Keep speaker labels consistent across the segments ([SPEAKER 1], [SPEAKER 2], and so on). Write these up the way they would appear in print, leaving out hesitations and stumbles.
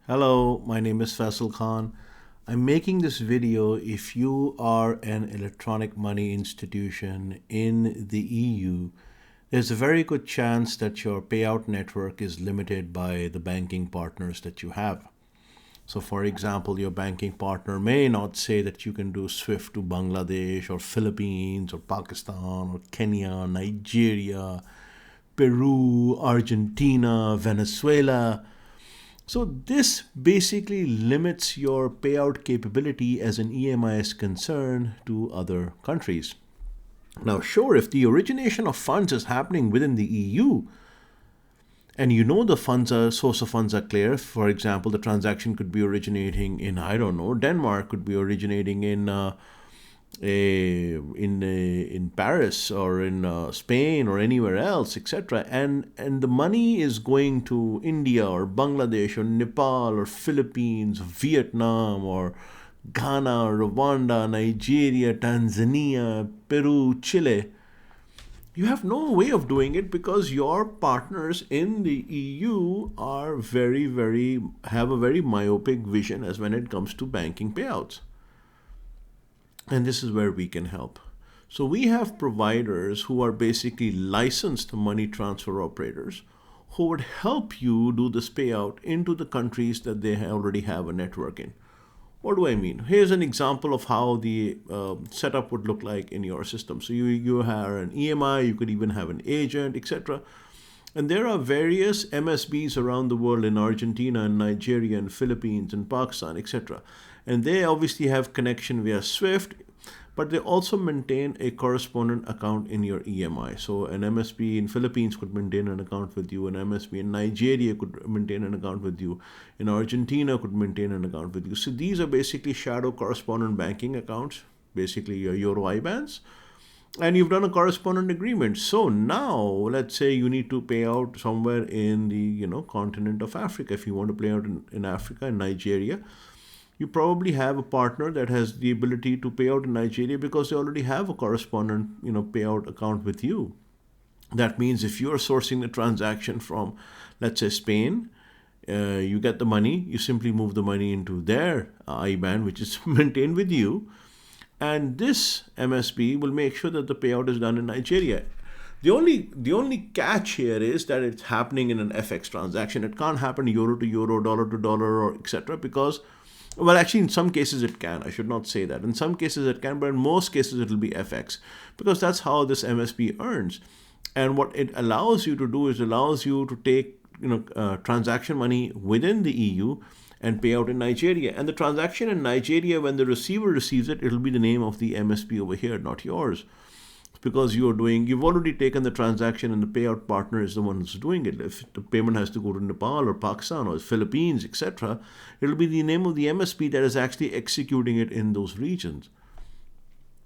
[SPEAKER 1] Hello, my name is Faisal Khan. I'm making this video if you are an electronic money institution in the EU. There's a very good chance that your payout network is limited by the banking partners that you have. So, for example, your banking partner may not say that you can do SWIFT to Bangladesh or Philippines or Pakistan or Kenya, Nigeria, Peru, Argentina, Venezuela. So this basically limits your payout capability as an EMI is concerned to other countries. Now, sure, if the origination of funds is happening within the EU and you know the source of funds are clear, for example, the transaction could be originating in, I don't know, Denmark, could be originating in Paris or in Spain or anywhere else, etc. And the money is going to India or Bangladesh or Nepal or Philippines, Vietnam or Ghana, Rwanda, Nigeria, Tanzania, Peru, Chile. You have no way of doing it because your partners in the EU are have a very myopic vision as when it comes to banking payouts. And this is where we can help. So we have providers who are basically licensed money transfer operators who would help you do this payout into the countries that they already have a network in. What do I mean? Here's an example of how the setup would look like in your system. So you have an EMI, you could even have an agent, etc. And there are various MSBs around the world in Argentina and Nigeria and Philippines and Pakistan, etc. And they obviously have connection via SWIFT, but they also maintain a correspondent account in your EMI. So an MSB in Philippines could maintain an account with you, an MSB in Nigeria could maintain an account with you, in Argentina could maintain an account with you. So these are basically shadow correspondent banking accounts, basically your Euro IBANs, and you've done a correspondent agreement. So now let's say you need to pay out somewhere in the continent of Africa. If you want to pay out in Africa, in Nigeria, you probably have a partner that has the ability to pay out in Nigeria because they already have a correspondent payout account with you. That means if you're sourcing the transaction from, let's say, Spain, you get the money, you simply move the money into their IBAN, which is maintained with you, and this MSB will make sure that the payout is done in Nigeria. The only catch here is that it's happening in an FX transaction. It can't happen euro to euro, dollar to dollar, or etc. Because, well, actually, in some cases it can. I should not say that. In some cases it can, but in most cases it will be FX because that's how this MSB earns. And what it allows you to do is allows you to take transaction money within the EU and pay out in Nigeria. And the transaction in Nigeria, when the receiver receives it, it'll be the name of the MSB over here, not yours. Because you've already taken the transaction and the payout partner is the one who's doing it. If the payment has to go to Nepal or Pakistan or Philippines, etc., it'll be the name of the MSB that is actually executing it in those regions.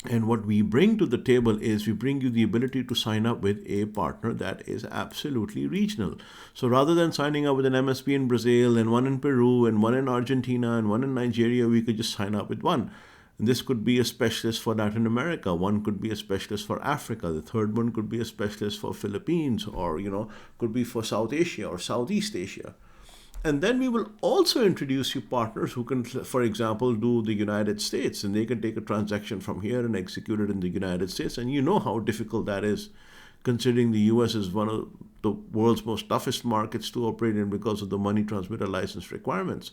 [SPEAKER 1] And what we bring to the table is we bring you the ability to sign up with a partner that is absolutely regional. So rather than signing up with an MSB in Brazil and one in Peru and one in Argentina and one in Nigeria, we could just sign up with one. And this could be a specialist for Latin America. One could be a specialist for Africa. The third one could be a specialist for Philippines, or could be for South Asia or Southeast Asia. And then we will also introduce you partners who can, for example, do the United States, and they can take a transaction from here and execute it in the United States. And you know how difficult that is, considering the US is one of the world's most toughest markets to operate in because of the money transmitter license requirements.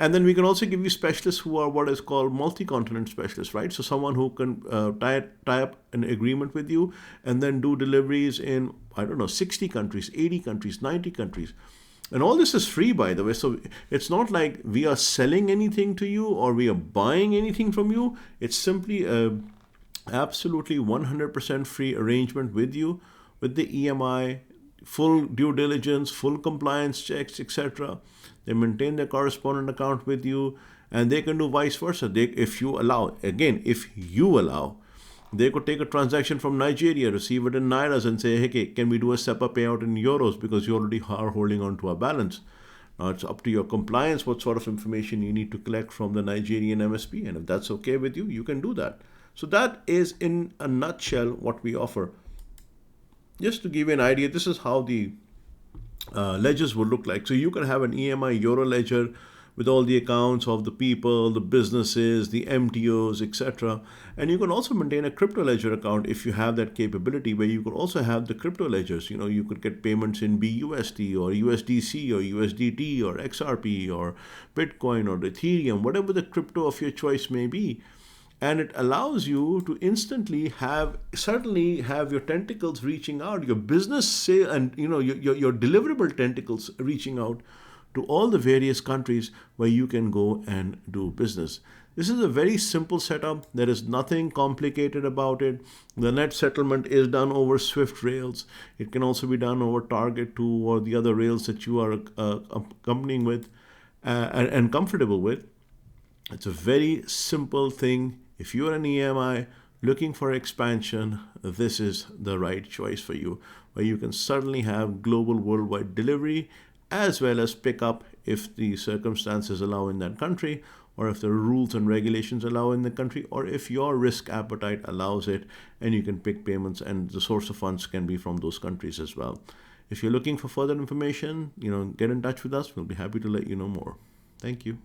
[SPEAKER 1] And then we can also give you specialists who are what is called multi-continent specialists, right? So someone who can tie up an agreement with you and then do deliveries in, 60 countries, 80 countries, 90 countries. And all this is free, by the way. So it's not like we are selling anything to you or we are buying anything from you. It's simply a absolutely 100% free arrangement with you, with the EMI, full due diligence, full compliance checks, etc. They maintain their correspondent account with you, and they can do vice versa. If you allow, they could take a transaction from Nigeria, receive it in Nairas, and say, hey, can we do a SEPA payout in euros because you already are holding on to our balance. Now it's up to your compliance what sort of information you need to collect from the Nigerian MSP, and if that's okay with you, you can do that. So that is in a nutshell what we offer. Just to give you an idea, this is how the ledgers would look like. So you can have an EMI Euro ledger with all the accounts of the people, the businesses, the MTOs, etc. And you can also maintain a crypto ledger account if you have that capability, where you could also have the crypto ledgers. You could get payments in BUSD or USDC or USDT or XRP or Bitcoin or Ethereum, whatever the crypto of your choice may be. And it allows you to instantly certainly have your tentacles reaching out, your business sale, and your deliverable tentacles reaching out to all the various countries where you can go and do business. This is a very simple setup. There is nothing complicated about it. The net settlement is done over Swift rails. It can also be done over Target 2 or the other rails that you are accompanying with and comfortable with. It's a very simple thing. If you're an EMI looking for expansion, this is the right choice for you, where you can certainly have global worldwide delivery as well as pick up if the circumstances allow in that country, or if the rules and regulations allow in the country, or if your risk appetite allows it, and you can pick payments, and the source of funds can be from those countries as well. If you're looking for further information, get in touch with us. We'll be happy to let you know more. Thank you.